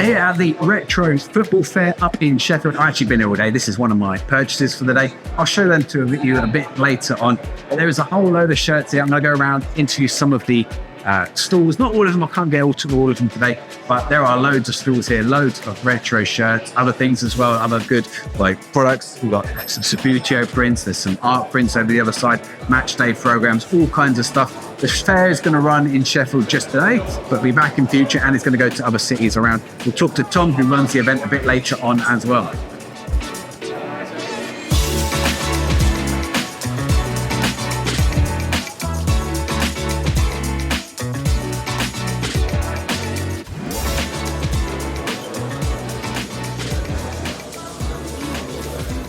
here at the Retro Football Fair up in Sheffield. I've actually been here all day. This is one of my purchases for the day. I'll show them to you a bit later on. There is a whole load of shirts here. I'm going to go around, interview some of the stalls. Not all of them, I can't get to all of them today, but there are loads of stalls here, loads of retro shirts, other things as well, other good like products. We've got some Subbuteo prints, there's some art prints over the other side, match day programs, all kinds of stuff. The fair is going to run in Sheffield just today, but be back in future, and it's going to go to other cities around. We'll talk to Tom, who runs the event, a bit later on as well.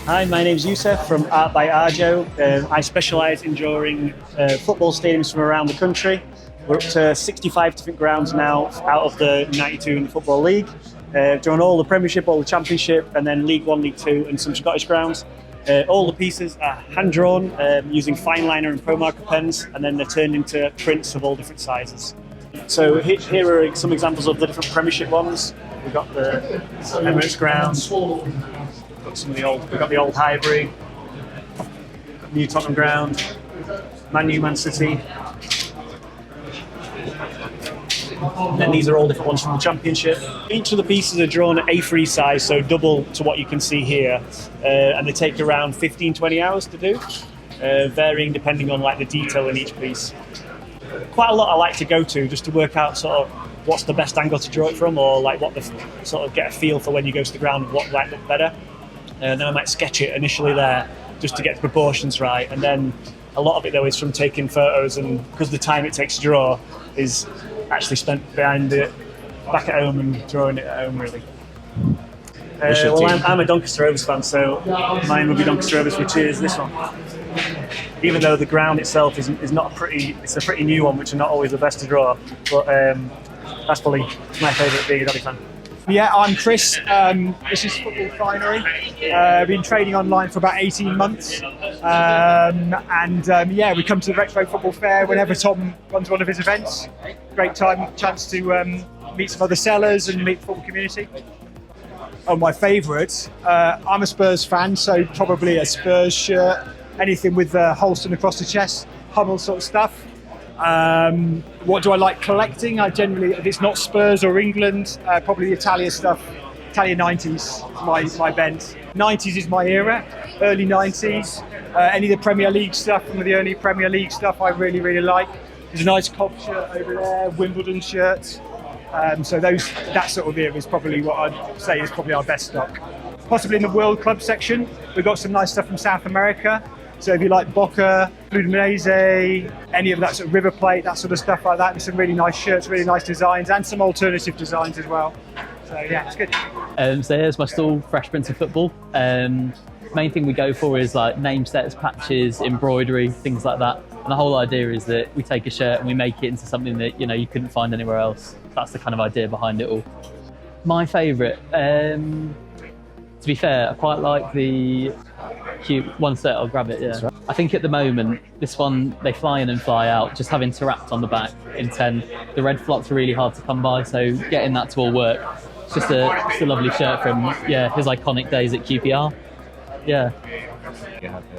Hi, my name is Youssef from Art by Arjo. I specialise in drawing football stadiums from around the country. We're up to 65 different grounds now out of the 92 in the Football League. Drawn all the Premiership, all the Championship, and then League 1, League 2 and some Scottish grounds. All the pieces are hand-drawn using fine liner and pro marker pens, and then they're turned into prints of all different sizes. So here are some examples of the different Premiership ones. We've got the Emirates grounds. We've got the old Highbury, new Tottenham ground, Man U, Man City. And then these are all different ones from the Championship. Each of the pieces are drawn at A3 size, so double to what you can see here, and they take around 15-20 hours to do, varying depending on like the detail in each piece. Quite a lot I like to go to just to work out sort of what's the best angle to draw it from, or like what the sort of get a feel for when you go to the ground what might look better. And then I might sketch it initially there just to get the proportions right, and then a lot of it though is from taking photos, and because the time it takes to draw is actually spent behind it back at home and drawing it at home really. Well, I'm a Doncaster Rovers fan, so mine would be Doncaster Rovers, which is this one. Even though the ground itself is not it's a pretty new one, which are not always the best to draw, but that's probably my favourite being a Donny fan. Yeah, I'm Chris. This is Football Finery. I've been trading online for about 18 months. Yeah, we come to the Retro Football Fair whenever Tom runs one of his events. Great chance to meet some other sellers and meet the football community. Oh, my favourite. I'm a Spurs fan, so probably a Spurs shirt. Anything with Holston across the chest, Hummel sort of stuff. What do I like collecting? I generally, if it's not Spurs or England, probably the Italia stuff. Italian 90s, my bent. 90s is my era, early 90s. Any of the Premier League stuff, some of the early Premier League stuff I really, really like. There's a nice Cobb shirt over there, Wimbledon shirts. So that sort of era is probably what I'd say is probably our best stock. Possibly in the World Club section, we've got some nice stuff from South America. So if you like Boca, Fluminense, any of that sort of River Plate, that sort of stuff like that, and some really nice shirts, really nice designs, and some alternative designs as well. So yeah, it's good. So here's my stall, Fresh Prince of Football. Main thing we go for is like name sets, patches, embroidery, things like that. And the whole idea is that we take a shirt and we make it into something that you couldn't find anywhere else. That's the kind of idea behind it all. My favourite, to be fair, I quite like the cute one set. I'll grab it. Yeah, I think at the moment this one they fly in and fly out. Just having Interact on the back in 10. The red flock's are really hard to come by, so getting that to all work. It's just a lovely shirt from his iconic days at QPR. Yeah.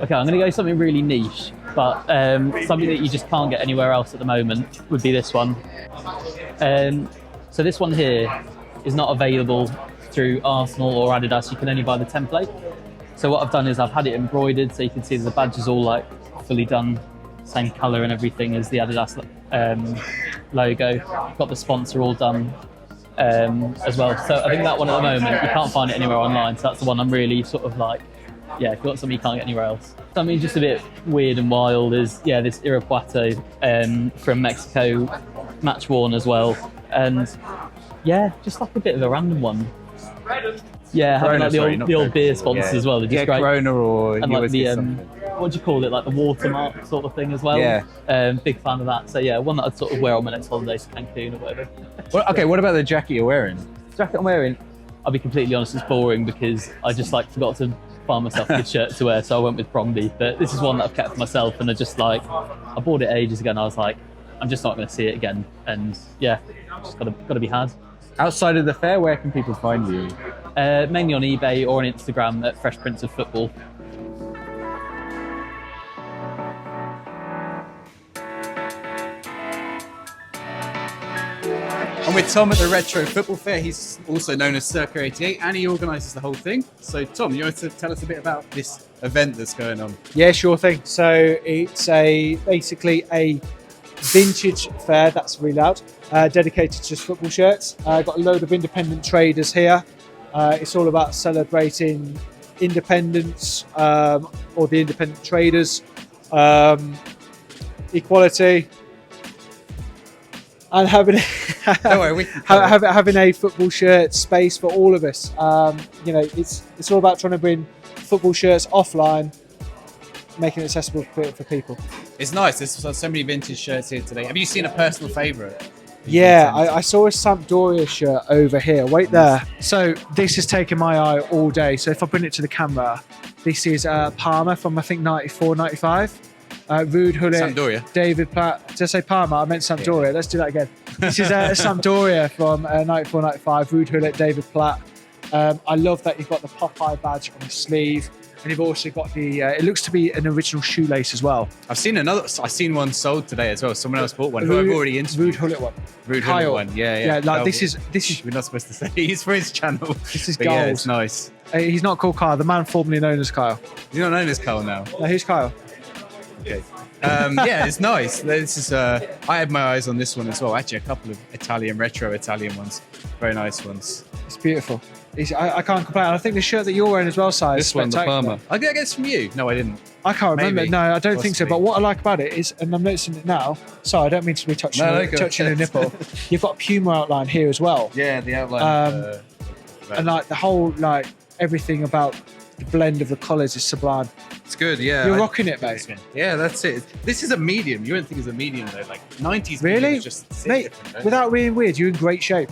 Okay, I'm going to go something really niche, but something that you just can't get anywhere else at the moment would be this one. So this one here is not available through Arsenal or Adidas. You can only buy the template. So what I've done is I've had it embroidered, so you can see the badge is all like fully done, same colour and everything as the Adidas logo. Got the sponsor all done as well. So I think that one at the moment, you can't find it anywhere online. So that's the one I'm really sort of like, yeah, if you've got something you can't get anywhere else. Something just a bit weird and wild is, this Irapuato from Mexico, match worn as well. And yeah, just like a bit of a random one. Yeah, having like the old beer sponsors as well. They're just great. Corona or and like the what do you call it? Like the watermark sort of thing as well. Yeah. Big fan of that. So yeah, one that I'd sort of wear on my next holiday to Cancun or whatever. Well, okay, what about the jacket you're wearing? The jacket I'm wearing, I'll be completely honest, it's boring because I just forgot to find myself a good shirt to wear, so I went with Bromby. But this is one that I've kept for myself, and I bought it ages ago, and I was like, I'm just not going to see it again. And yeah, just got to be had. Outside of the fair, where can people find you? Mainly on eBay or on Instagram at Fresh Prince of Football. I'm with Tom at the Retro Football Fair. He's also known as Circa 88, and he organises the whole thing. So, Tom, you want to tell us a bit about this event that's going on? Yeah, sure thing. So it's basically a vintage fair, that's really loud, dedicated to just football shirts. Got a load of independent traders here. It's all about celebrating independence, or the independent traders, equality, and having having a football shirt space for all of us. It's all about trying to bring football shirts offline, making it accessible for people. It's nice. There's so many vintage shirts here today. Have you seen a personal favourite? Yeah, I saw a Sampdoria shirt over here. Wait there. So this has taken my eye all day. So if I bring it to the camera, this is Parma from I think 94, 95. Rude Hullet, Sampdoria. David Platt. Did I say Parma? I meant Sampdoria. Yeah. Let's do that again. This is Sampdoria from 94, 95. Rude Hullet, David Platt. I love that you've got the Popeye badge on the sleeve. And you've also got the, it looks to be an original shoelace as well. I've seen one sold today as well. Someone else bought one who I've already interviewed. Rude Hullet one. Rude Kyle. Hullet one, yeah. Yeah, like Oh, this is. We're not supposed to say. He's for his channel. This is But gold. yeah, it's nice. He's not called Kyle, the man formerly known as Kyle. He's not known as Kyle now. No, who's Kyle? Okay. Yeah, it's nice. This is. I had my eyes on this one as well. Actually, a couple of retro Italian ones. Very nice ones. It's beautiful. I can't complain. I think the shirt that you're wearing as well, Si, is This one, the spectacular. Parma. I think it's from you. No, I didn't. I can't remember. Maybe. No, I don't think so. Possibly. But what I like about it is, and I'm noticing it now. Sorry, I don't mean to be touching No, your, go touching your ahead. nipple. You've got a Puma outline here as well, Yeah, the outline. and like the whole everything about the blend of the colours is sublime. It's good. Yeah. You're rocking it, mate. Yeah, that's it. This is a medium. You wouldn't think it's a medium though. Like 90s. Really, mediums just sit mate? different, don't Without being weird, you're in great shape.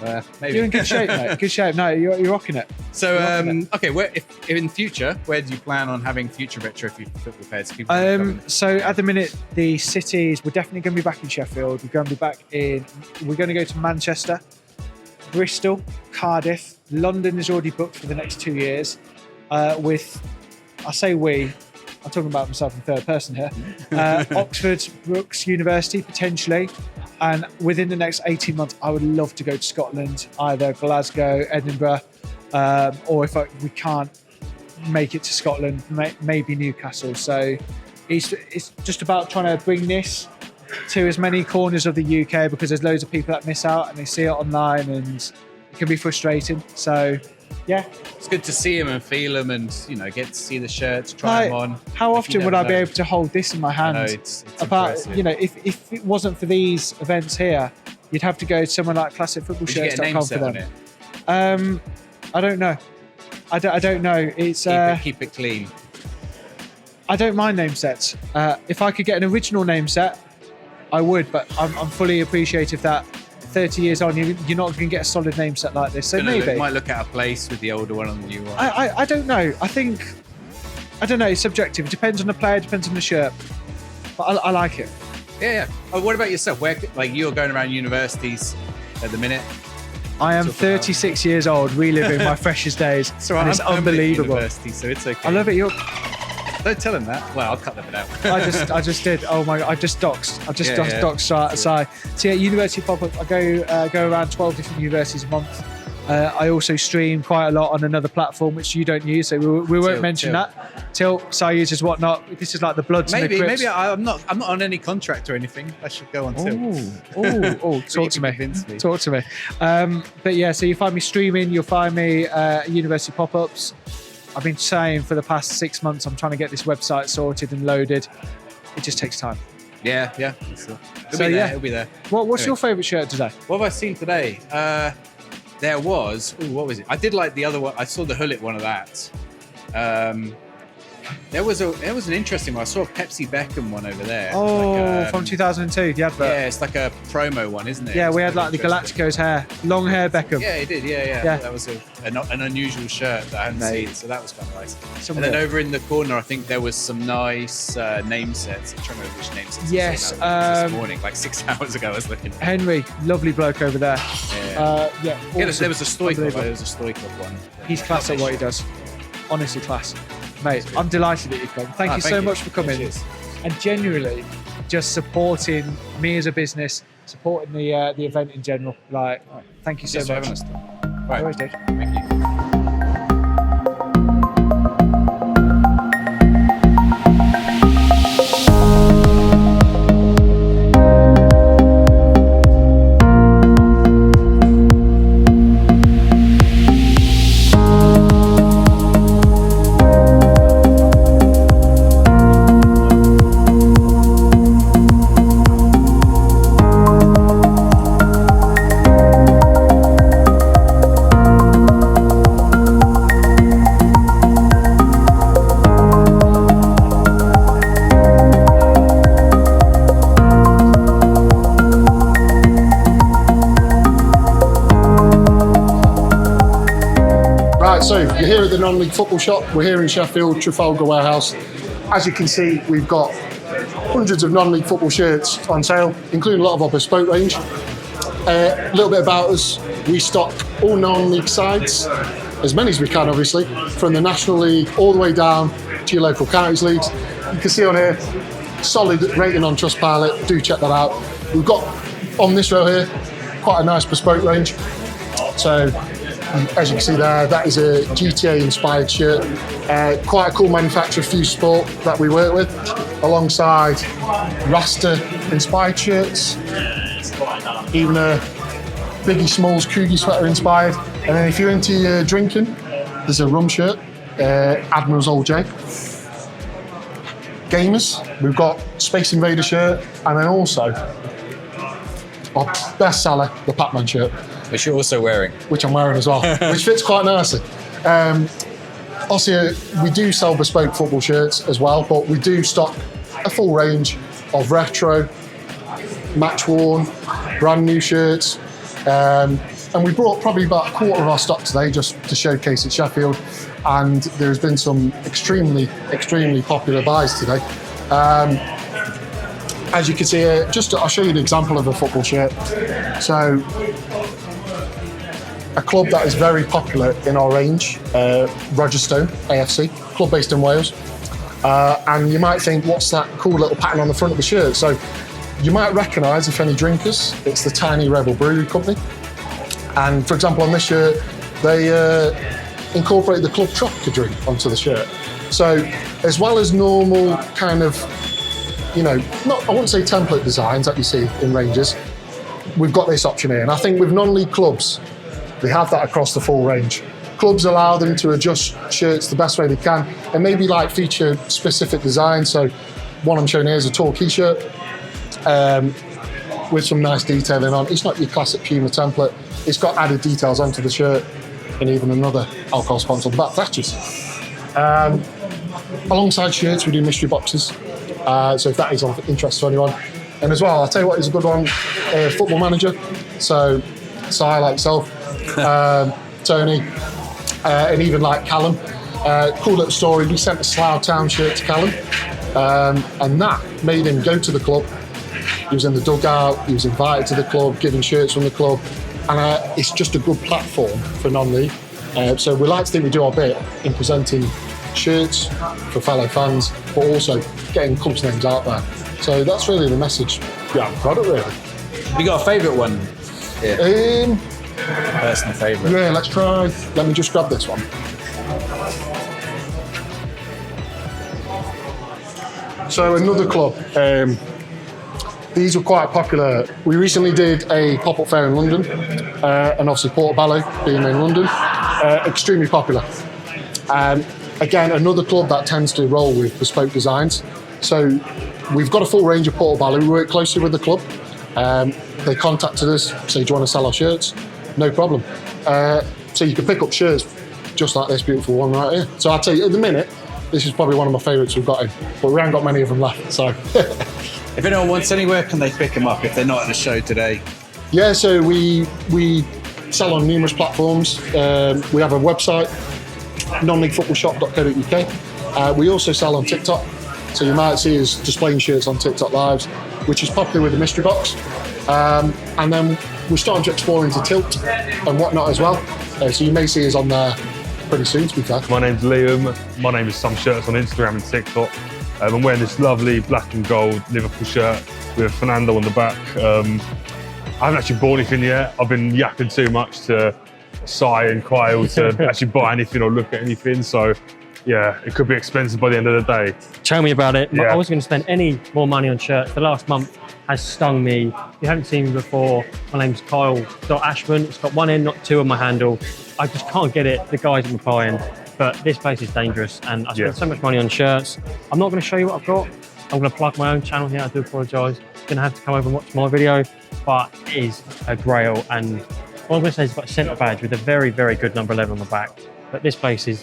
they? Maybe. You're in good shape, mate. Good shape. No, you're rocking it. So, rocking okay, if in future, where do you plan on having future retro football fairs? People coming? So at the minute, the cities, we're definitely going to be back in Sheffield. We're going to be back we're going to go to Manchester, Bristol, Cardiff. London is already booked for the next 2 years. I'm talking about myself in third person here. Oxford, Brookes University, potentially. And within the next 18 months, I would love to go to Scotland, either Glasgow, Edinburgh, or if we can't make it to Scotland, maybe Newcastle. So it's just about trying to bring this to as many corners of the UK, because there's loads of people that miss out and they see it online and it can be frustrating. So yeah. It's good to see them and feel them, and get to see the shirts, try them on. How You often would never I be know. able to hold this in my hand? I know, it's Apart, impressive. if it wasn't for these events here, you'd have to go to somewhere like Would you get a name classicfootballshirts.com for set on them. it? I don't know. I don't know. It's Keep it clean. I don't mind name sets. If I could get an original name set, I would. But I'm fully appreciative that 30 years on, you're not going to get a solid name set like this. So maybe Might look out of place with the older one on the new one. I don't know. I don't know. It's subjective. It depends on the player. Depends on the shirt. But I like it. Yeah. Oh, what about yourself? You're going around universities at the minute? I am Talk about- 36 years old, reliving my freshest days. So and it's I'm at unbelievable. University, so it's okay. I love it. Don't tell him that. Well, I'll cut that bit out. I just did. Oh my! I just doxed. Yeah. doxed. So yeah, university pop-up. I go around 12 different universities a month. I also stream quite a lot on another platform which you don't use, so we won't mention that. Tilt, I uses whatnot. This is like the Bloods and the Crips. Maybe I'm not on any contract or anything. I should go on Tilt. Talk to me. Convince me. Talk to me. But yeah, so you find me streaming. You'll find me university pop-ups. I've been saying for the past 6 months, I'm trying to get this website sorted and loaded. It just takes time. Yeah. It'll be there. What's Anyway. your favourite shirt today? What have I seen today? There was. What was it? I did like the other one. I saw the Hullet one of that. There was an interesting one. I saw a Pepsi Beckham one over there. Oh, from 2002, the advert. Yeah, it's like a promo one, isn't it? Yeah, It's we had quite like the interesting. Galacticos hair, long hair Beckham. Yeah, he did. Yeah. Yeah. That was an unusual shirt that I hadn't Mate. seen, so that was kind of nice. Some And then of it. over in the corner, I think there was some nice name sets. I'm trying to remember which name sets. I Yes, saw that this morning, like 6 hours ago. I was looking. Henry, lovely bloke over there. Yeah. Yeah, Yeah, awesome. there was a Stoikov. Unbelievable. There was a Stoikov one. He's class at what he does. Honestly, class. Mate, I'm delighted that you've come. Thank you so much for coming. Cheers. And genuinely, just supporting me as a business, supporting the event in general. Like, thank you so Cheers for much. having us. No Right. worries, dude. Thank you. Right, so you're here at the non-league football shop. We're here in Sheffield, Trafalgar Warehouse. As you can see, we've got hundreds of non-league football shirts on sale, including a lot of our bespoke range. A little bit about us: we stock all non-league sides, as many as we can, obviously, from the National League all the way down to your local counties leagues. You can see on here, solid rating on Trustpilot. Do check that out. We've got on this row here quite a nice bespoke range. So, as you can see there, that is a GTA inspired shirt. Quite a cool manufacturer, Fuse Sport, that we work with, alongside Rasta inspired shirts, even a Biggie Smalls Coogee sweater inspired. And then if you're into your drinking, there's a rum shirt, Admiral's Old J. Gamers, we've got Space Invader shirt, and then also our best seller, the Pac-Man shirt, Which you're also wearing. which I'm wearing as well, which fits quite nicely. Also, we do sell bespoke football shirts as well, but we do stock a full range of retro, match worn, brand new shirts. And we brought probably about a quarter of our stock today just to showcase at Sheffield. And there's been some extremely popular buys today. As you can see here, I'll show you an example of a football shirt. So, a club that is very popular in our range, Rogerstone AFC, club based in Wales. And you might think, what's that cool little pattern on the front of the shirt? So you might recognise, if any drinkers, it's the Tiny Rebel Brewery Company. And for example, on this shirt, they incorporate the Club Tropica drink onto the shirt. So as well as normal kind of, I wouldn't say template designs that you see in ranges, we've got this option here. And I think with non-league clubs, they have that across the full range. Clubs allow them to adjust shirts the best way they can and maybe feature specific designs. So one I'm showing here is a Torquay shirt with some nice detailing on. It's not your classic Puma template. It's got added details onto the shirt and even another alcohol sponsor on the back. Thatches. Alongside shirts, we do mystery boxes. So if that is of interest to anyone. And as well, I'll tell you what is a good one, Football Manager. So I like yourself, Tony, and even Callum. Cool little story. We sent a Slough Town shirt to Callum, and that made him go to the club. He was in the dugout, he was invited to the club, given shirts from the club, and it's just a good platform for non-league. So we like to think we do our bit in presenting shirts for fellow fans, but also getting clubs' names out there. So that's really the message behind the product, really. Have you got a favourite one? Personal favourite. Yeah, let's try. Let me just grab this one. So another club. These were quite popular. We recently did a pop-up fair in London, and obviously Portobello being in London, extremely popular. Again, another club that tends to roll with bespoke designs. So we've got a full range of Portobello. We work closely with the club. They contacted us, say, do you want to sell our shirts? No problem. So you can pick up shirts just like this beautiful one right here. So I'll tell you, at the minute, This is probably one of my favourites we've got in, but we haven't got many of them left, so. If anyone wants anywhere, can they pick them up if they're not at the show today? Yeah, so we sell on numerous platforms. We have a website, nonleaguefootballshop.co.uk. We also sell on TikTok, so you might see us displaying shirts on TikTok Lives, which is popular with the mystery box. And then we're starting to explore into Tilt and whatnot as well. So you may see us on there pretty soon, to be fair. My name's Liam. My name is Some Shirts on Instagram and TikTok. I'm wearing this lovely black and gold Liverpool shirt with Fernando on the back. I haven't actually bought anything yet. I've been yapping too much to Sai and Kyle to actually buy anything or look at anything. So yeah, it could be expensive by the end of the day. Tell me about it. Yeah. I wasn't going to spend any more money on shirts. The last month has stung me. If you haven't seen me before, my name's Kyle.Ashman. It's got one N, not two on my handle. I just can't get it. The guys are buying. But this place is dangerous and I spent so much money on shirts. I'm not going to show you what I've got. I'm going to plug my own channel here. I do apologise. You're going to have to come over and watch my video. But it is a grail. And all I'm going to say is it's got a centre badge with a very, very good number 11 on the back. But this place is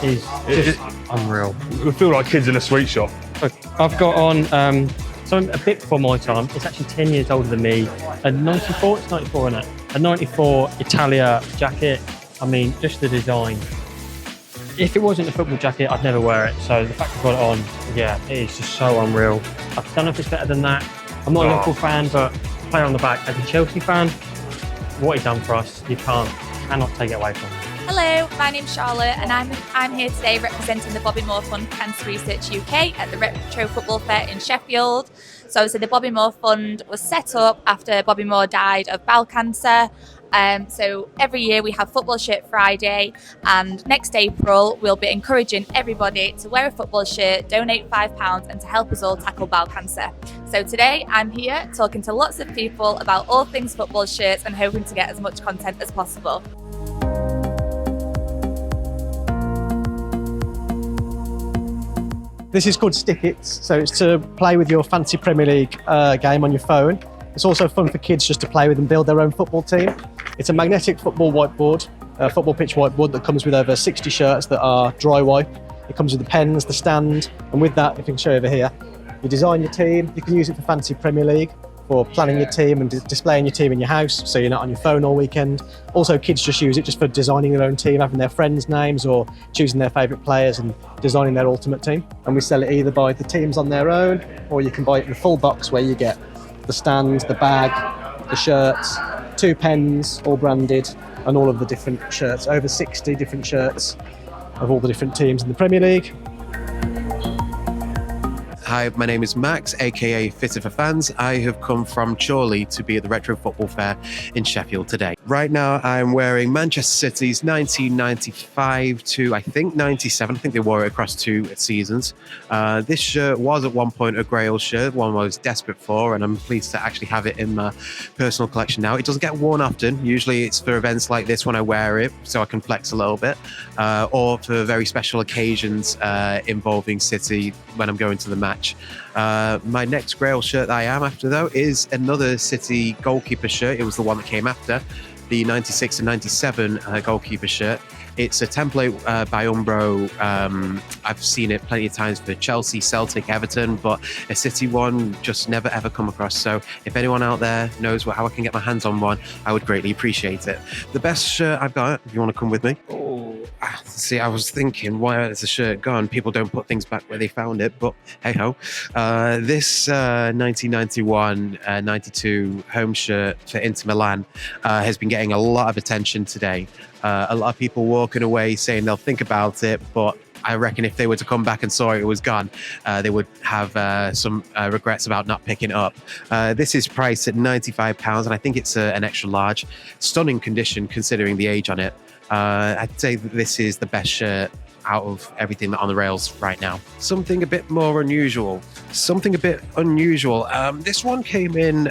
just unreal. We feel like kids in a sweet shop. Look, I've got on something a bit before my time. It's actually 10 years older than me. A 94, it's 94 isn't it? A 94 Italia jacket. I mean, just the design. If it wasn't a football jacket, I'd never wear it. So the fact I've got it on, yeah, it is just so unreal. I don't know if it's better than that. I'm not a Liverpool fan, but player on the back, as a Chelsea fan, what he's done for us, you cannot take it away from him. Hello, my name's Charlotte and I'm here today representing the Bobby Moore Fund Cancer Research UK at the Retro Football Fair in Sheffield. So obviously the Bobby Moore Fund was set up after Bobby Moore died of bowel cancer. So every year we have Football Shirt Friday, and next April we'll be encouraging everybody to wear a football shirt, donate £5 and to help us all tackle bowel cancer. So today I'm here talking to lots of people about all things football shirts and hoping to get as much content as possible. This is called Stick It, so it's to play with your fancy Premier League game on your phone. It's also fun for kids just to play with and build their own football team. It's a magnetic football whiteboard, football pitch whiteboard that comes with over 60 shirts that are dry wipe. It comes with the pens, the stand, and with that, if you can show over here, you design your team. You can use it for fancy Premier League, for planning your team and displaying your team in your house so you're not on your phone all weekend. Also, kids just use it just for designing their own team, having their friends' names or choosing their favourite players and designing their ultimate team. And we sell it either by the teams on their own, or you can buy it in the full box where you get the stand, the bag, the shirts, 2 pens, all branded, and all of the different shirts, over 60 different shirts of all the different teams in the Premier League. Hi, my name is Max, aka Fitter for Fans. I have come from Chorley to be at the Retro Football Fair in Sheffield today. Right now, I'm wearing Manchester City's 1995 to, I think, 97. I think they wore it across 2 seasons. This shirt was at one point a GRAILS shirt, one I was desperate for, and I'm pleased to actually have it in my personal collection now. It doesn't get worn often. Usually it's for events like this when I wear it, so I can flex a little bit, or for very special occasions involving City when I'm going to the match. My next GRAILS shirt that I am after, though, is another City goalkeeper shirt. It was the one that came after, the 96 and 97 goalkeeper shirt. It's a template by Umbro. I've seen it plenty of times for Chelsea, Celtic, Everton, but a City one just never ever come across. So if anyone out there knows how I can get my hands on one, I would greatly appreciate it. The best shirt I've got, if you want to come with me. See, I was thinking, why is the shirt gone? People don't put things back where they found it, but hey ho. This 1991-92 home shirt for Inter Milan has been getting a lot of attention today. A lot of people walking away saying they'll think about it, but I reckon if they were to come back and saw it was gone, they would have some regrets about not picking it up. This is priced at £95, and I think it's an extra large. Stunning condition considering the age on it. I'd say that this is the best shirt out of everything on the rails right now. Something a bit more unusual. This one came in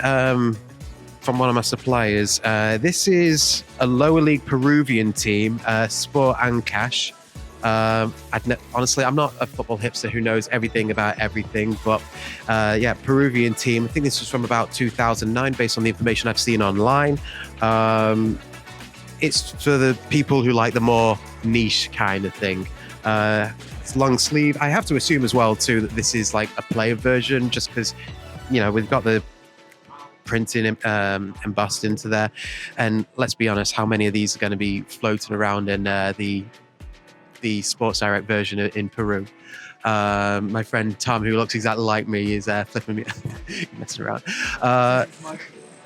from one of my suppliers. This is a lower league Peruvian team, Sport and Cash. Honestly, I'm not a football hipster who knows everything about everything, but yeah, Peruvian team. I think this was from about 2009 based on the information I've seen online. It's for the people who like the more niche kind of thing. It's long sleeve. I have to assume as well too that this is like a player version, just because, you know, we've got the printing embossed into there. And let's be honest, how many of these are going to be floating around in the Sports Direct version in Peru? My friend Tom, who looks exactly like me, is flipping me, messing around.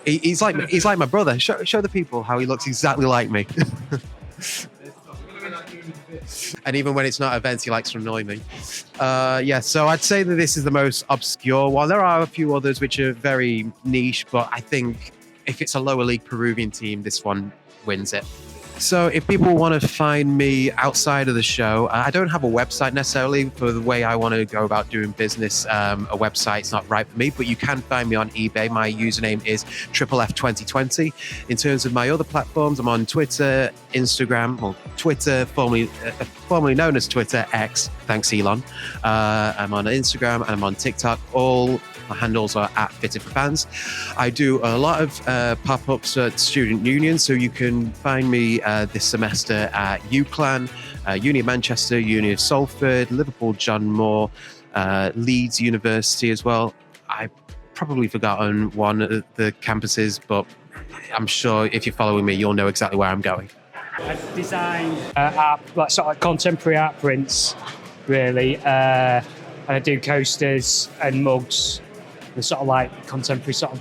He's like my brother. Show the people how he looks exactly like me. And even when it's not events, he likes to annoy me. Yeah, so I'd say that this is the most obscure one. There are a few others which are very niche, but I think if it's a lower league Peruvian team, this one wins it. So if people want to find me outside of the show, I don't have a website necessarily for the way I want to go about doing business. A website's not right for me, but you can find me on eBay. My username is FFF2020. In terms of my other platforms, I'm on Twitter, Instagram, well, Twitter, formerly known as Twitter, X, thanks Elon. I'm on Instagram and I'm on TikTok. All my handles are at Fitted for Fans. I do a lot of pop-ups at student unions, so you can find me this semester at UCLan, Uni of Manchester, Uni of Salford, Liverpool John Moore, Leeds University as well. I've probably forgotten one of the campuses, but I'm sure if you're following me, you'll know exactly where I'm going. I design art, like sort of contemporary art prints, really. And I do coasters and mugs. The sort of like contemporary sort of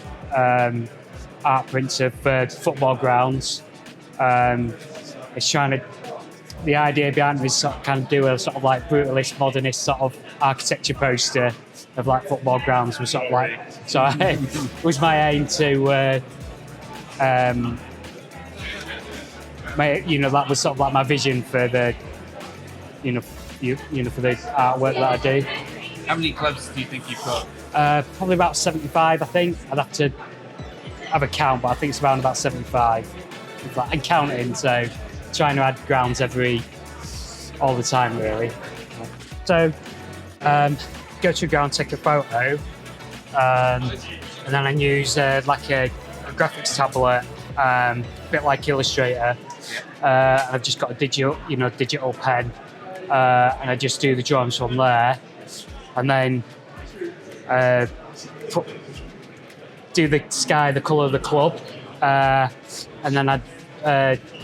art prints of football grounds. It's trying to, the idea behind it is sort of kind of do a sort of like brutalist, modernist sort of architecture poster of like football grounds. Was sort of like, so it was my aim to, that was sort of like my vision for the, for the artwork that I do. How many clubs do you think you've got? Probably about 75, I think. I'd have to have a count, but I think it's around about 75. And counting, so trying to add grounds all the time, really. So, go to a ground, take a photo, and then I use like a graphics tablet, a bit like Illustrator. And I've just got a digital pen, and I just do the drawings from there, and then do the sky, the colour of the club, and then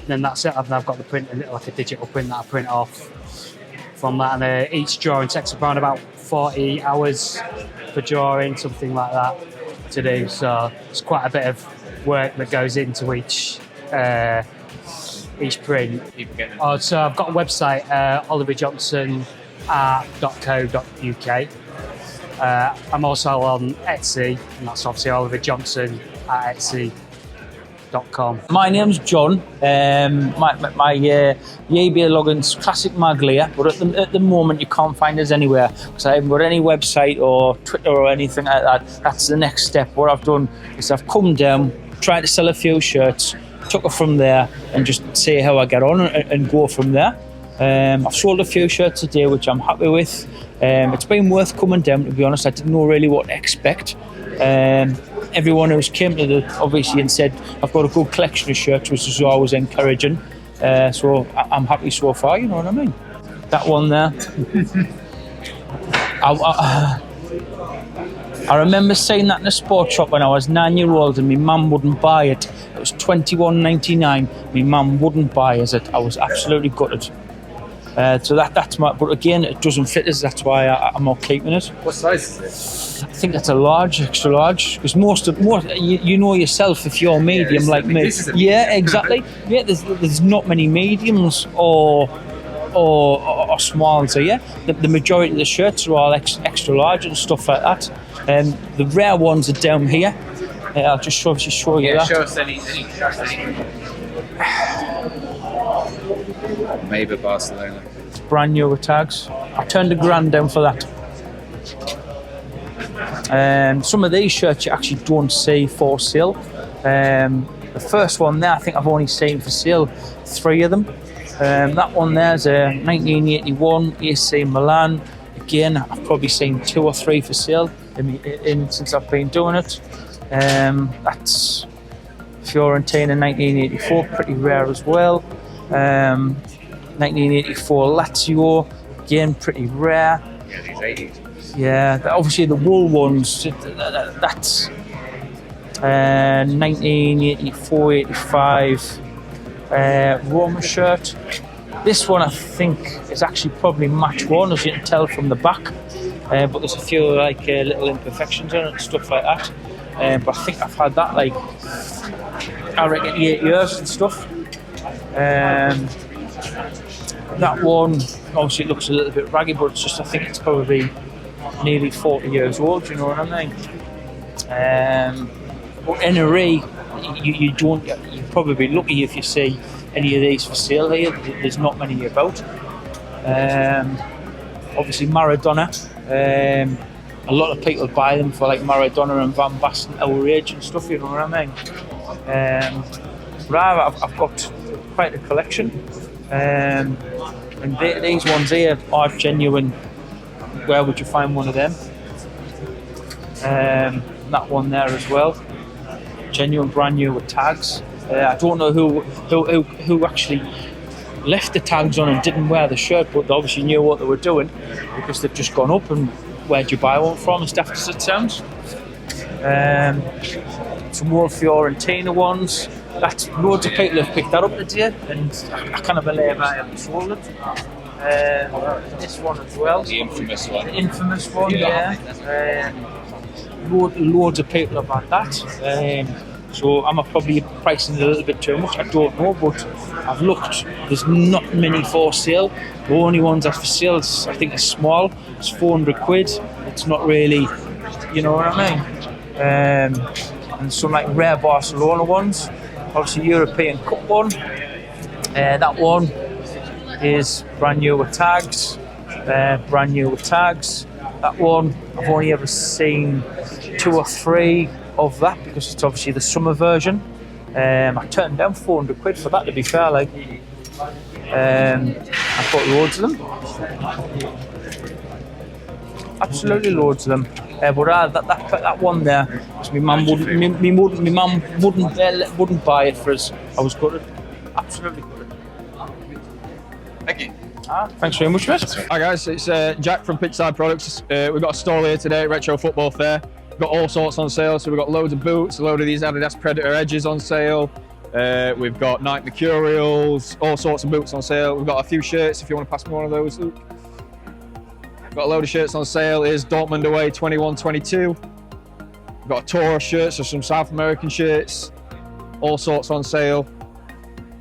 then that's it. I've got the print, like a digital print that I print off from that, and each drawing takes around about 40 hours for drawing, something like that to do. So it's quite a bit of work that goes into each print. So I've got a website, oliverjohnsonart.co.uk. I'm also on Etsy, and that's obviously Oliver Johnson at Etsy.com. My name's John. My eBay login's Classic Maglia, but at the moment you can't find us anywhere because I haven't got any website or Twitter or anything like that. That's the next step. What I've done is I've come down, tried to sell a few shirts, took it from there, and just see how I get on and go from there. I've sold a few shirts today, which I'm happy with. It's been worth coming down, to be honest. I didn't know really what to expect. Everyone who's came to obviously and said I've got a good collection of shirts, which is always encouraging. So I'm happy so far, you know what I mean? That one there. I remember seeing that in a sports shop when I was 9-year-old and my mum wouldn't buy it. It was $21.99. My mum wouldn't buy it. I was absolutely gutted. So that's my, but again, it doesn't fit us. That's why I'm not keeping it. What size is it? I think that's a large, extra large. Because most you know yourself if you're medium like me. Yeah, exactly. Yeah, there's not many mediums or smalls. So yeah, the majority of the shirts are all extra large and stuff like that. The rare ones are down here. I'll just show you that. Show us any. Maybe Barcelona. It's brand new with tags. I turned £1,000 down for that. Some of these shirts you actually don't see for sale. The first one there, I think I've only seen for sale 3 of them. That one there's a 1981 AC Milan. Again, I've probably seen 2 or 3 for sale since I've been doing it. That's Fiorentina 1984, pretty rare as well. 1984 Lazio. again, pretty rare. Yeah, these 80s. Yeah, obviously the wool ones, that's 1984, 85 Roma shirt. This one I think is actually probably match worn, as you can tell from the back. But there's a few like little imperfections on it and stuff like that. But I think I've had that like, I reckon 8 years and stuff. That one, obviously it looks a little bit raggy, but it's just, I think it's probably nearly 40 years old, you know what I mean? But NRE, you'd probably be lucky if you see any of these for sale here. There's not many about. Obviously Maradona, a lot of people buy them for like Maradona and Van Basten, our age and stuff, you know what I mean? But I've got quite a collection. And these ones here are genuine. Where would you find one of them? That one there as well, genuine, brand new with tags. I don't know who actually left the tags on and didn't wear the shirt, but they obviously knew what they were doing because they've just gone up. And where'd you buy one from, as daft as it sounds? Some more Fiorentina ones. That's loads of people have picked that up today, and I can't believe I haven't sold it. This one as well. The infamous one. The infamous one, yeah. Loads of people have had that. So I'm probably pricing it a little bit too much, I don't know, but I've looked, there's not many for sale. The only ones that's for sale is, I think, is small. It's 400 quid. It's not really, you know what I mean? And some like rare Barcelona ones. Obviously European Cup one. That one is brand new with tags. Brand new with tags. That one, I've only ever seen 2 or 3 of that because it's obviously the summer version. I turned down 400 quid for that, to be fair. Like, I've got loads of them. Absolutely loads of them. But that one there, my mum wouldn't buy it for us. I was gutted. Absolutely gutted. Thank you. Thanks very much, mate. Hi guys, it's Jack from Pitchside Products. We've got a stall here today at Retro Football Fair. We've got all sorts on sale, so we've got loads of boots, a load of these Adidas Predator Edges on sale. We've got Nike Mercurials, all sorts of boots on sale. We've got a few shirts if you want to pass me one of those, Luke. We've got a load of shirts on sale. Here's Dortmund away 21-22. We've got a Taurus shirt, so some South American shirts, all sorts on sale.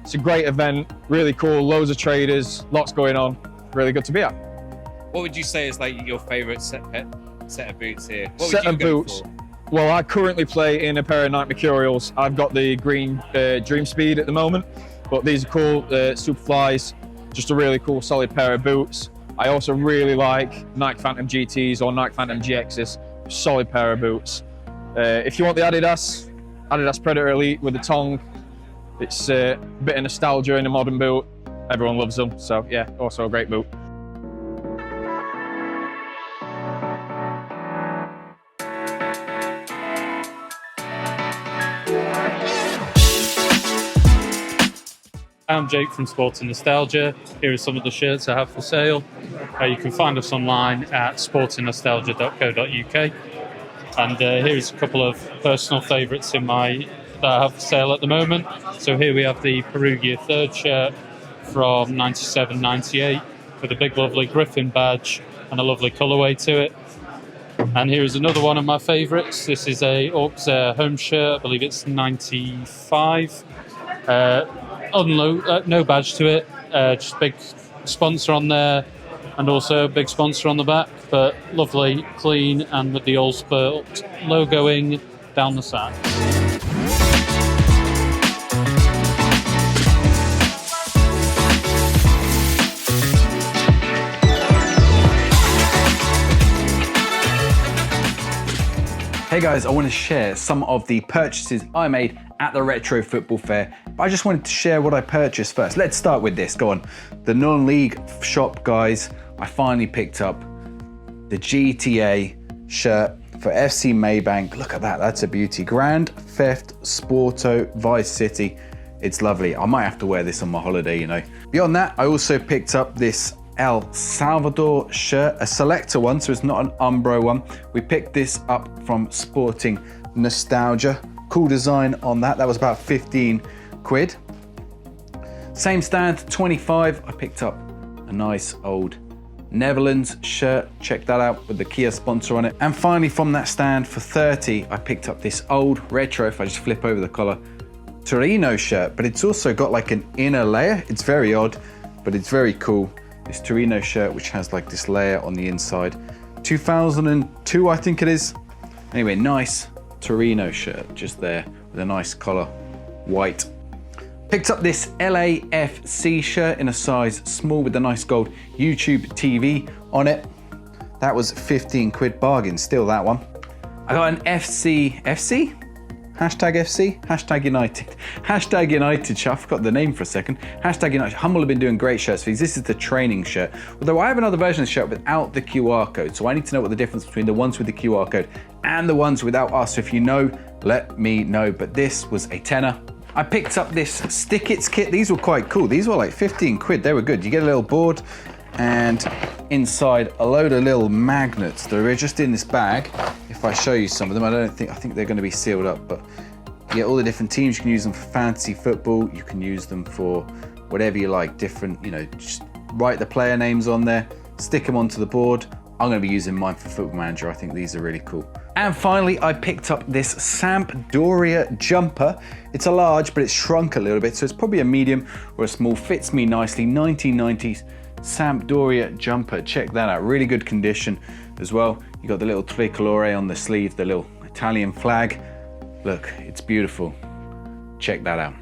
It's a great event, really cool, loads of traders, lots going on, really good to be at. What would you say is like your favourite set of boots here? What Set would you of go boots. for? Well, I currently play in a pair of Nike Mercurials. I've got the green Dream Speed at the moment, but these are cool, Superflies, just a really cool, solid pair of boots. I also really like Nike Phantom GTs or Nike Phantom GXs, solid pair of boots. If you want the Adidas Predator Elite with the tongue, it's a bit of nostalgia in a modern boot. Everyone loves them, so yeah, also a great boot. I'm Jake from Sports and Nostalgia. Here are some of the shirts I have for sale. You can find us online at sportsandnostalgia.co.uk. And here's a couple of personal favourites that I have for sale at the moment. So here we have the Perugia third shirt from 97-98 with a big lovely Griffin badge and a lovely colourway to it. And here's another one of my favourites. This is a Auxerre home shirt, I believe it's 95. No badge to it, just big sponsor on there and also a big sponsor on the back, but lovely, clean, and with the All Sport logoing down the side. Hey guys, I want to share some of the purchases I made at the Retro Football Fair, but I just wanted to share what I purchased first. Let's start with this, go on. The non-league shop, guys, I finally picked up the GTA shirt for FC Maybank. Look at that, that's a beauty. Grand Theft Sporto Vice City. It's lovely. I might have to wear this on my holiday, you know. Beyond that, I also picked up this El Salvador shirt, a selector one, so it's not an Umbro one. We picked this up from Sporting Nostalgia. Cool design on that. That was about 15 quid. Same stand, 25. I picked up a nice old Netherlands shirt. Check that out with the Kia sponsor on it. And finally from that stand for 30, I picked up this old retro, if I just flip over the collar, Torino shirt, but it's also got like an inner layer. It's very odd, but it's very cool. This Torino shirt, which has like this layer on the inside. 2002, I think it is. Anyway, nice Torino shirt just there with a nice collar, white. Picked up this LAFC shirt in a size small with a nice gold YouTube TV on it. That was 15 quid bargain, still that one. I got an FC? Hashtag FC, hashtag United. Hashtag United shirt, I forgot the name for a second. Hashtag United. Hummel have been doing great shirts for these. This is the training shirt. Although I have another version of the shirt without the QR code, so I need to know what the difference between the ones with the QR code and the ones without us. So if you know, let me know. But this was a tenner. I picked up this Stickits kit. These were quite cool. These were like 15 quid. They were good. You get a little board and inside a load of little magnets that are just in this bag. If I show you some of them, I think they're going to be sealed up, but you get all the different teams. You can use them for fantasy football. You can use them for whatever you like, different, you know, just write the player names on there, stick them onto the board. I'm going to be using mine for Football Manager. I think these are really cool. And finally, I picked up this Sampdoria jumper. It's a large, but it's shrunk a little bit, so it's probably a medium or a small. Fits me nicely. 1990s Sampdoria jumper. Check that out. Really good condition as well. You got the little tricolore on the sleeve, the little Italian flag. Look, it's beautiful. Check that out.